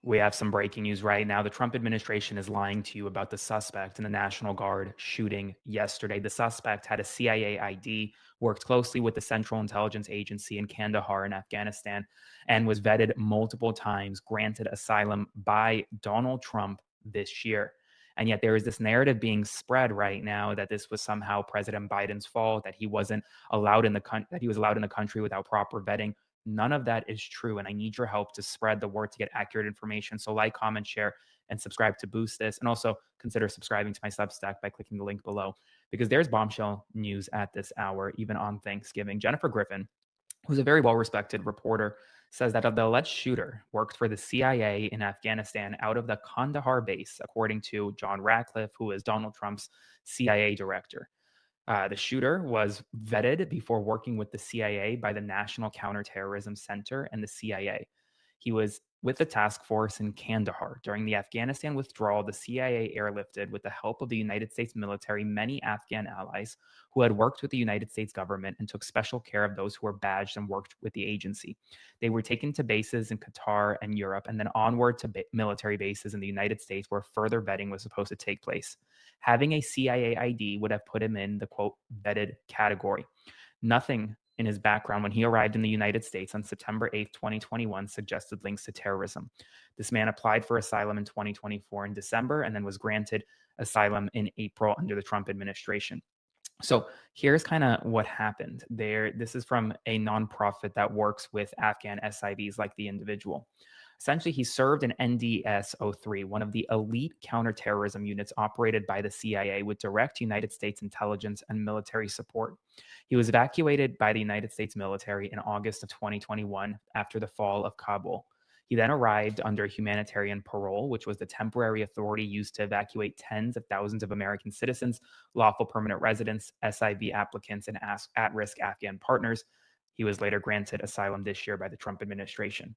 We have some breaking news right now. The Trump administration is lying to you about the suspect in the National Guard shooting yesterday. The suspect had a CIA ID, worked closely with the Central Intelligence Agency in Kandahar in Afghanistan, and was vetted multiple times, granted asylum by Donald Trump this year. And yet there is this narrative being spread right now that this was somehow President Biden's fault, that he wasn't allowed in that he was allowed in the country without proper vetting. None of that is true. And I need your help to spread the word to get accurate information. So like, comment, share, and subscribe to boost this. And also consider subscribing to my Substack by clicking the link below, because there's bombshell news at this hour, even on Thanksgiving. Jennifer Griffin, who's a very well-respected reporter, says that the alleged shooter worked for the CIA in Afghanistan out of the Kandahar base, according to John Ratcliffe, who is Donald Trump's CIA director. The shooter was vetted before working with the CIA by the National Counterterrorism Center and the CIA. He was with the task force in Kandahar. During the Afghanistan withdrawal, the CIA airlifted, with the help of the United States military, many Afghan allies who had worked with the United States government and took special care of those who were badged and worked with the agency. They were taken to bases in Qatar and Europe, and then onward to military bases in the United States, where further vetting was supposed to take place. Having a CIA ID would have put him in the, quote, vetted category. Nothing in his background when he arrived in the United States on September 8th, 2021, suggested links to terrorism. This man applied for asylum in 2024 in December and then was granted asylum in April under the Trump administration. So here's kind of what happened there. This is from a nonprofit that works with Afghan SIVs like the individual. Essentially, he served in NDS-03, one of the elite counterterrorism units operated by the CIA with direct United States intelligence and military support. He was evacuated by the United States military in August of 2021 after the fall of Kabul. He then arrived under humanitarian parole, which was the temporary authority used to evacuate tens of thousands of American citizens, lawful permanent residents, SIV applicants, and at-risk Afghan partners. He was later granted asylum this year by the Trump administration.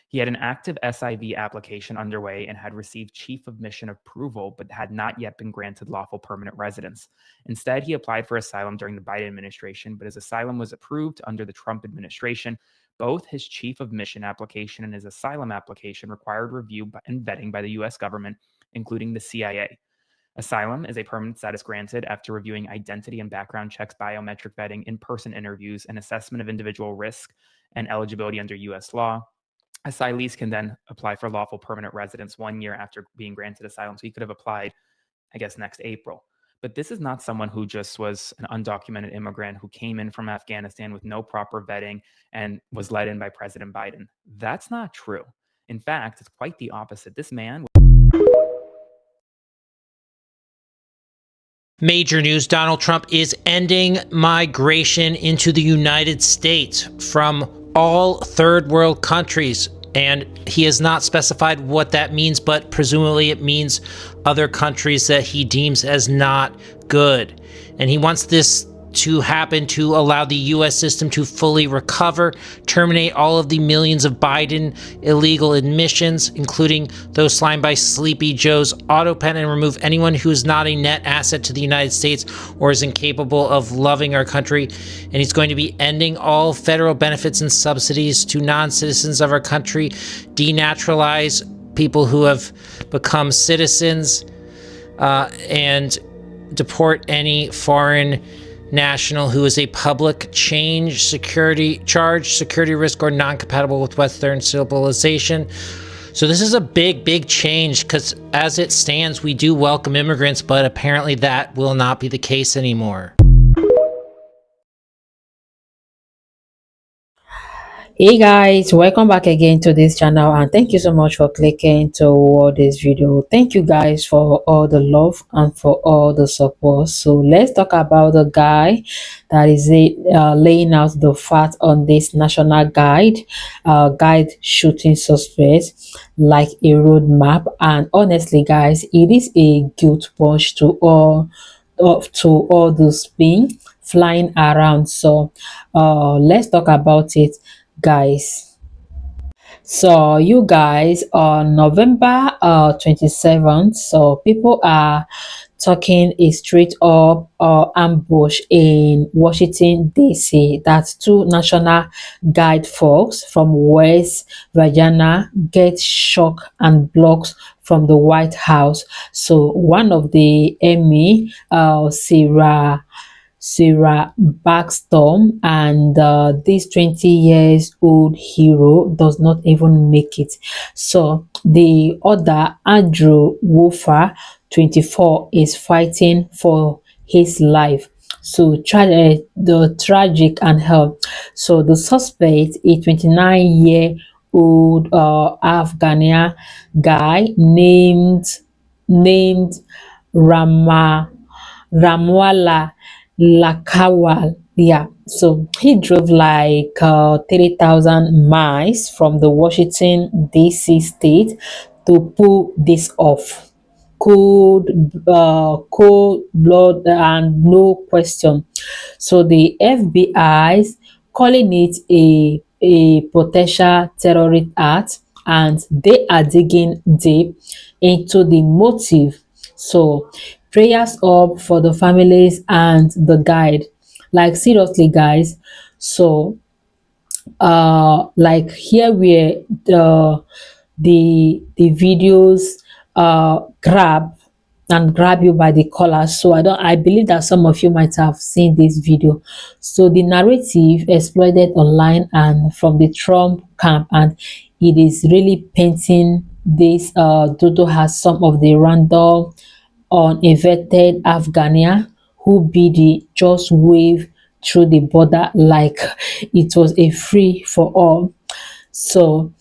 He had an active SIV application underway and had received Chief of Mission approval, but had not yet been granted lawful permanent residence. Instead, he applied for asylum during the Biden administration, but his asylum was approved under the Trump administration. Both his Chief of Mission application and his asylum application required review and vetting by the U.S. government, including the CIA. Asylum is a permanent status granted after reviewing identity and background checks, biometric vetting, in-person interviews, and assessment of individual risk and eligibility under U.S. law. Asylees can then apply for lawful permanent residence 1 year after being granted asylum. So he could have applied, I guess, next April. But this is not someone who just was an undocumented immigrant who came in from Afghanistan with no proper vetting and was let in by President Biden. That's not true. In fact, it's quite the opposite. This man... Major news: Donald Trump is ending migration into the United States from all third world countries. And he has not specified what that means, but presumably it means other countries that he deems as not good. And he wants this to happen to allow the U.S. system to fully recover, terminate all of the millions of Biden illegal admissions, including those signed by Sleepy Joe's auto pen, and remove anyone who is not a net asset to the United States or is incapable of loving our country. And he's going to be ending all federal benefits and subsidies to non-citizens of our country, denaturalize people who have become citizens, and deport any foreign national who is a public security risk or non-compatible with Western civilization. So this is a big change, because as it stands, we do welcome immigrants, but apparently that will not be the case anymore. Hey guys, welcome back again to this channel, and thank you so much for clicking toward this video. Thank you guys for all the love and for all the support. So let's talk about the guy that is laying out the facts on this national guide shooting suspects like a roadmap. And honestly guys, it is a guilt punch to all those being flying around. So let's talk about it, guys. So you guys, on November 27th, so people are talking a straight up ambush in Washington DC. That's two National Guard folks from West Virginia get shock and blocks from the White House. So one of the Emmy, Sarah Backstorm, and this 20 years old hero does not even make it. So the other, Andrew Wolfer, 24, is fighting for his life. So the tragic and help. So the suspect, a 29-year-old Afghani guy named Rama Ramwala Lakawal. Yeah, so he drove like 30,000 miles from the Washington D.C. state to pull this off. Cold blood and no question. So the FBI's calling it a potential terrorist act, and they are digging deep into the motive. So prayers up for the families and the guide. Like seriously, guys. So like here where the videos grab you by the collar. So I believe that some of you might have seen this video. So the narrative exploited online and from the Trump camp, and it is really painting this Dodo has some of the random uninvited Afghania who BD just wave through the border like it was a free for all. So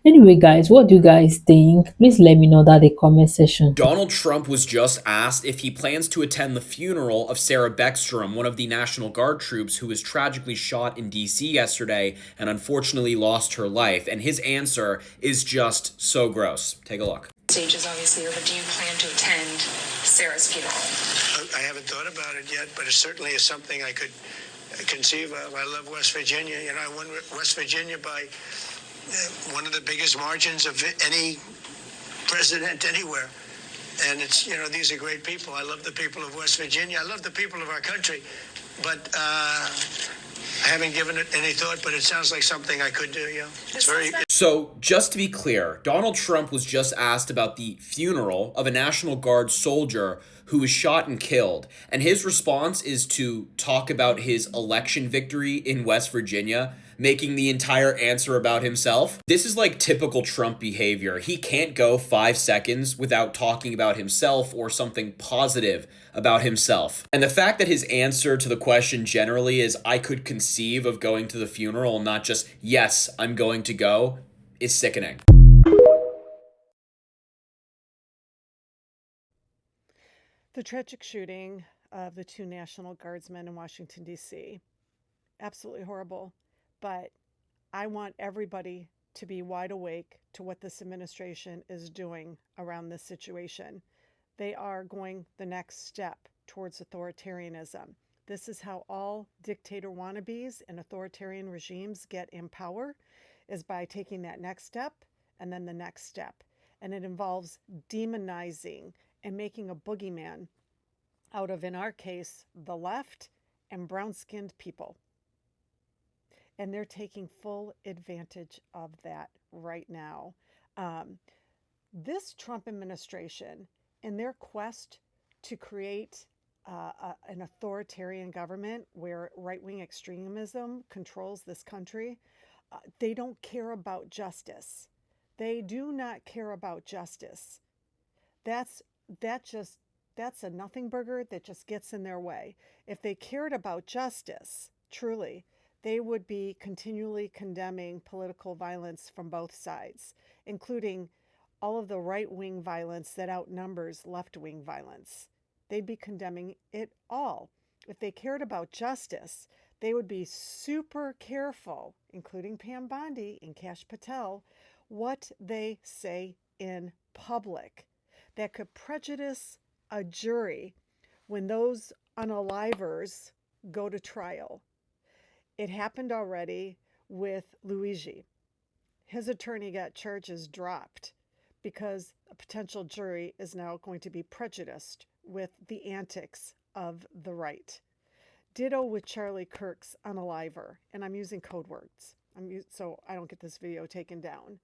anyway, guys, what do you guys think? Please let me know that in the comment section. Donald Trump was just asked if he plans to attend the funeral of Sarah Beckstrom, one of the National Guard troops who was tragically shot in D.C. yesterday and unfortunately lost her life. And his answer is just so gross. Take a look. Stages obviously, but do you plan to attend Sarah's funeral? I haven't thought about it yet, but it certainly is something I could conceive of. I love West Virginia. You know, I won West Virginia by one of the biggest margins of any president anywhere. And it's, you know, these are great people. I love the people of West Virginia. I love the people of our country. But I haven't given it any thought, but it sounds like something I could do, yeah. It's very... So, just to be clear, Donald Trump was just asked about the funeral of a National Guard soldier who was shot and killed. And his response is to talk about his election victory in West Virginia, making the entire answer about himself. This is like typical Trump behavior. He can't go 5 seconds without talking about himself or something positive about himself. And the fact that his answer to the question generally is, I could conceive of going to the funeral, and not just, yes, I'm going to go, is sickening. The tragic shooting of the two National Guardsmen in Washington, D.C., absolutely horrible. But I want everybody to be wide awake to what this administration is doing around this situation. They are going the next step towards authoritarianism. This is how all dictator wannabes and authoritarian regimes get in power, is by taking that next step and then the next step. And it involves demonizing and making a boogeyman out of, in our case, the left and brown-skinned people. And they're taking full advantage of that right now. This Trump administration, in their quest to create an authoritarian government where right-wing extremism controls this country, they don't care about justice. They do not care about justice. That's a nothing burger that just gets in their way. If they cared about justice, truly, they would be continually condemning political violence from both sides, including all of the right-wing violence that outnumbers left-wing violence. They'd be condemning it all. If they cared about justice, they would be super careful, including Pam Bondi and Kash Patel, what they say in public that could prejudice a jury when those unalivers go to trial. It happened already with Luigi. his attorney got charges dropped because a potential jury is now going to be prejudiced with the antics of the right. Ditto with Charlie Kirk's unaliver, and I'm using code words so I don't get this video taken down.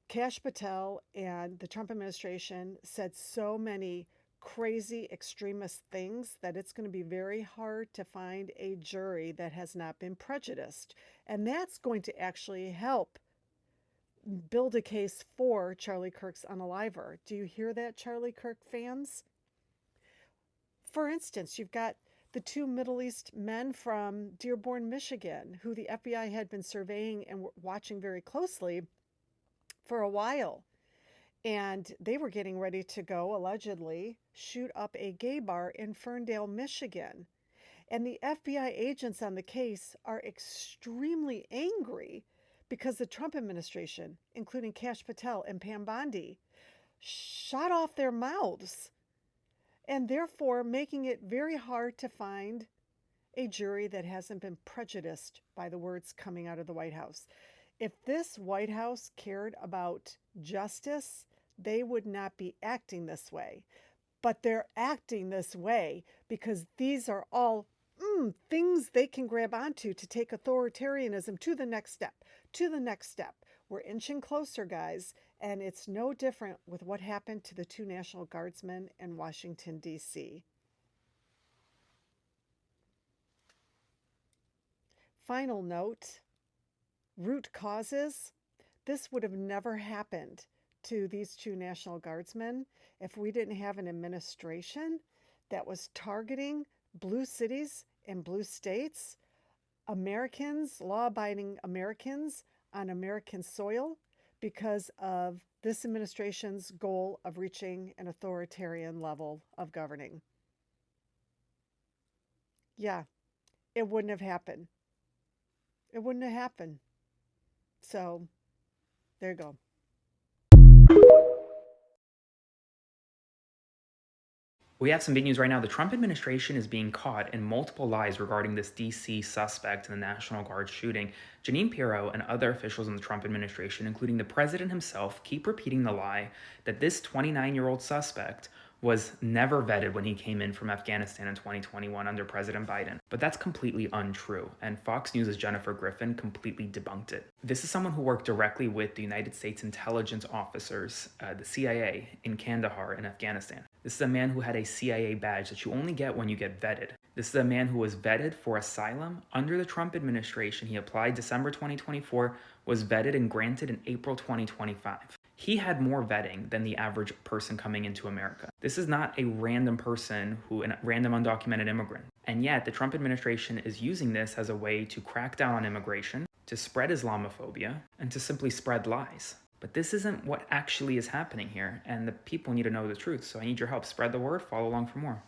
Kash Patel and the Trump administration said so many crazy extremist things that it's going to be very hard to find a jury that has not been prejudiced. And that's going to actually help build a case for Charlie Kirk's unaliver. Do you hear that, Charlie Kirk fans? For instance, you've got the two Middle East men from Dearborn, Michigan, who the FBI had been surveying and watching very closely for a while. And they were getting ready to go, allegedly, shoot up a gay bar in Ferndale, Michigan. And the FBI agents on the case are extremely angry because the Trump administration, including Kash Patel and Pam Bondi, shut off their mouths, and therefore making it very hard to find a jury that hasn't been prejudiced by the words coming out of the White House. If this White House cared about justice, they would not be acting this way. But they're acting this way because these are all things they can grab onto to take authoritarianism to the next step, We're inching closer, guys, and it's no different with what happened to the two National Guardsmen in Washington, D.C. Final note, root causes. This would have never happened to these two National Guardsmen if we didn't have an administration that was targeting blue cities and blue states, Americans, law-abiding Americans on American soil, because of this administration's goal of reaching an authoritarian level of governing. Yeah, it wouldn't have happened. It wouldn't have happened. So, there you go. We have some big news right now. The Trump administration is being caught in multiple lies regarding this DC suspect in the National Guard shooting. Jeanine Pirro and other officials in the Trump administration, including the president himself, keep repeating the lie that this 29-year-old suspect was never vetted when he came in from Afghanistan in 2021 under President Biden. But that's completely untrue, and Fox News' Jennifer Griffin completely debunked it. This is someone who worked directly with the United States intelligence officers, the CIA, in Kandahar in Afghanistan. This is a man who had a CIA badge that you only get when you get vetted. This is a man who was vetted for asylum under the Trump administration. He applied December 2024, was vetted and granted in April 2025. He had more vetting than the average person coming into America. This is not a random person a random undocumented immigrant. And yet the Trump administration is using this as a way to crack down on immigration, to spread Islamophobia, and to simply spread lies. But this isn't what actually is happening here, and the people need to know the truth. So I need your help. Spread the word, follow along for more.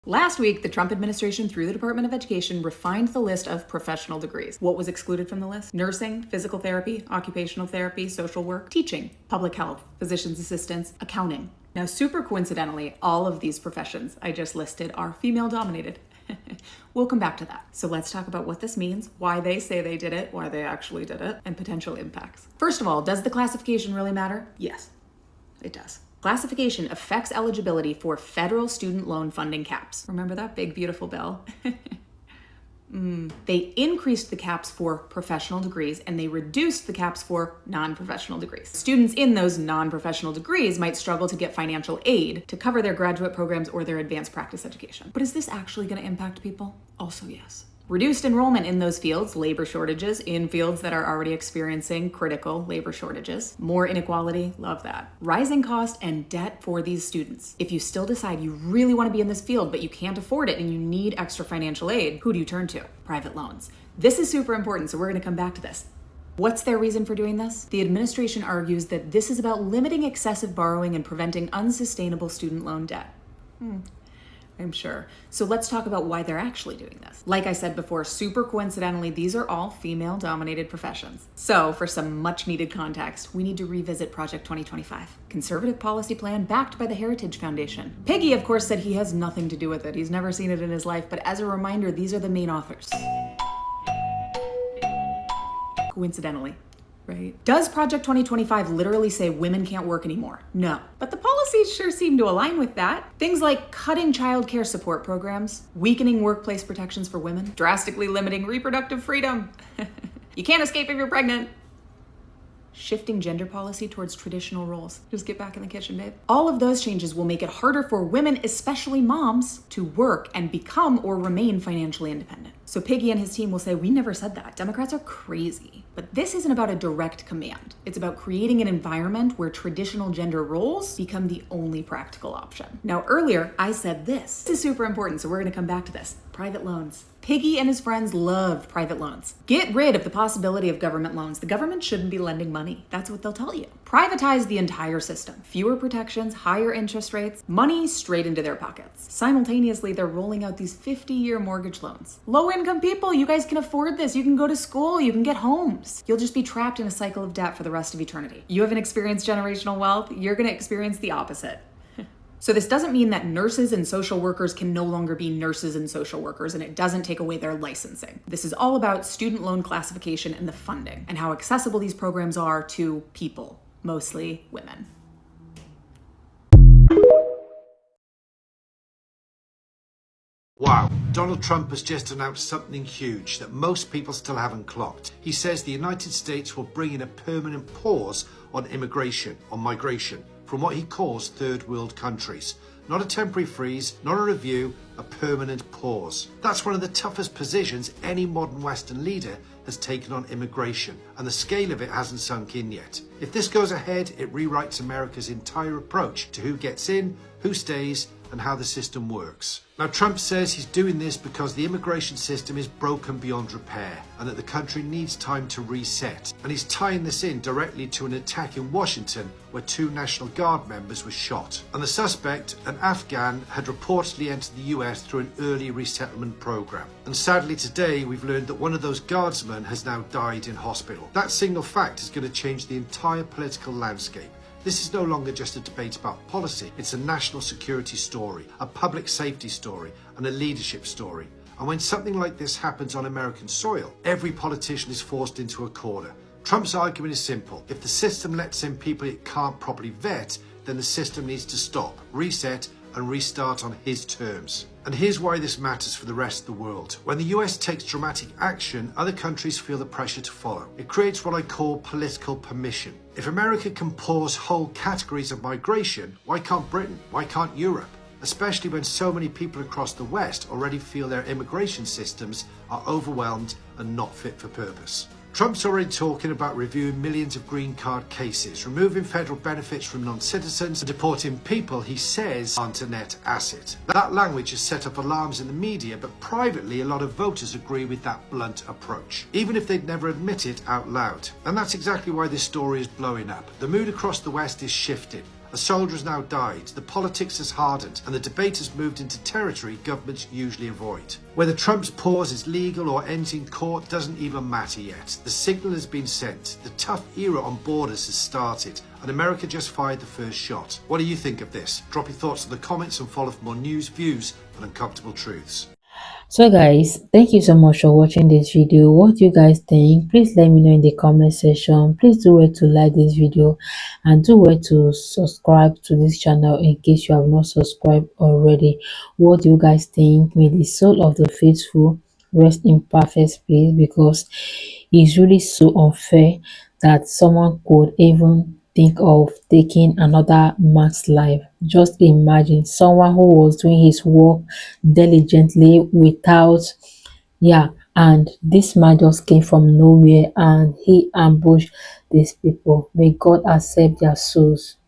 Last week, the Trump administration, through the Department of Education, refined the list of professional degrees. What was excluded from the list? Nursing, physical therapy, occupational therapy, social work, teaching, public health, physician's assistants, accounting. Now, super coincidentally, all of these professions I just listed are female-dominated. We'll come back to that. So let's talk about what this means, why they say they did it, why they actually did it, and potential impacts. First of all, does the classification really matter? Yes, it does. Classification affects eligibility for federal student loan funding caps. Remember that big, beautiful bill? They increased the caps for professional degrees and they reduced the caps for non-professional degrees. Students in those non-professional degrees might struggle to get financial aid to cover their graduate programs or their advanced practice education. But is this actually going to impact people? Also, yes. Reduced enrollment in those fields, labor shortages in fields that are already experiencing critical labor shortages, more inequality, love that. Rising cost and debt for these students. If you still decide you really want to be in this field, but you can't afford it and you need extra financial aid, who do you turn to? Private loans. This is super important, so we're going to come back to this. What's their reason for doing this? The administration argues that this is about limiting excessive borrowing and preventing unsustainable student loan debt. I'm sure. So let's talk about why they're actually doing this. Like I said before, super coincidentally, these are all female-dominated professions. So for some much-needed context, we need to revisit Project 2025, conservative policy plan backed by the Heritage Foundation. Piggy, of course, said he has nothing to do with it. He's never seen it in his life, but as a reminder, these are the main authors. coincidentally. Right? Does Project 2025 literally say women can't work anymore? No. But the policies sure seem to align with that. Things like cutting childcare support programs, weakening workplace protections for women, drastically limiting reproductive freedom. You can't escape if you're pregnant. Shifting gender policy towards traditional roles. Just get back in the kitchen, babe. All of those changes will make it harder for women, especially moms, to work and become or remain financially independent. So Piggy and his team will say, we never said that. Democrats are crazy. But this isn't about a direct command. It's about creating an environment where traditional gender roles become the only practical option. Now, earlier, I said this. This is super important, so we're gonna come back to this. Private loans. Piggy and his friends loved private loans. Get rid of the possibility of government loans. The government shouldn't be lending money. That's what they'll tell you. Privatize the entire system. Fewer protections, higher interest rates, money straight into their pockets. Simultaneously, they're rolling out these 50-year mortgage loans. Low-income people, you guys can afford this. You can go to school, you can get homes. You'll just be trapped in a cycle of debt for the rest of eternity. You haven't experienced generational wealth, you're gonna experience the opposite. So this doesn't mean that nurses and social workers can no longer be nurses and social workers, and it doesn't take away their licensing. This is all about student loan classification and the funding, and how accessible these programs are to people, mostly women. Wow, Donald Trump has just announced something huge that most people still haven't clocked. He says the United States will bring in a permanent pause on immigration, on migration, from what he calls third world countries. Not a temporary freeze, not a review, a permanent pause. That's one of the toughest positions any modern Western leader has taken on immigration, and the scale of it hasn't sunk in yet. If this goes ahead, it rewrites America's entire approach to who gets in, who stays, and how the system works. Now, Trump says he's doing this because the immigration system is broken beyond repair and that the country needs time to reset. And he's tying this in directly to an attack in Washington where 2 National Guard members were shot. And the suspect, an Afghan, had reportedly entered the US through an early resettlement program. And sadly today, we've learned that one of those guardsmen has now died in hospital. That single fact is going to change the entire political landscape. This is no longer just a debate about policy, it's a national security story, a public safety story, and a leadership story. And when something like this happens on American soil, every politician is forced into a corner. Trump's argument is simple. If the system lets in people it can't properly vet, then the system needs to stop, reset, and restart on his terms. And here's why this matters for the rest of the world. When the US takes dramatic action, other countries feel the pressure to follow. It creates what I call political permission. If America can pause whole categories of migration, why can't Britain? Why can't Europe? Especially when so many people across the West already feel their immigration systems are overwhelmed and not fit for purpose. Trump's already talking about reviewing millions of green card cases, removing federal benefits from non-citizens, and deporting people he says aren't a net asset. That language has set up alarms in the media, but privately a lot of voters agree with that blunt approach, even if they'd never admit it out loud. And that's exactly why this story is blowing up. The mood across the West is shifting. A soldier has now died, the politics has hardened, and the debate has moved into territory governments usually avoid. Whether Trump's pause is legal or ends in court doesn't even matter yet. The signal has been sent, the tough era on borders has started, and America just fired the first shot. What do you think of this? Drop your thoughts in the comments and follow for more news, views, and uncomfortable truths. So guys, thank you so much for watching this video. What do you guys think? Please let me know in the comment section. Please do well to like this video and do well to subscribe to this channel in case you have not subscribed already. What do you guys think? May the soul of the faithful rest in perfect peace, because it's really so unfair that someone could even think of taking another man's life. Just imagine someone who was doing his work diligently without, and this man just came from nowhere and he ambushed these people. May God accept their souls.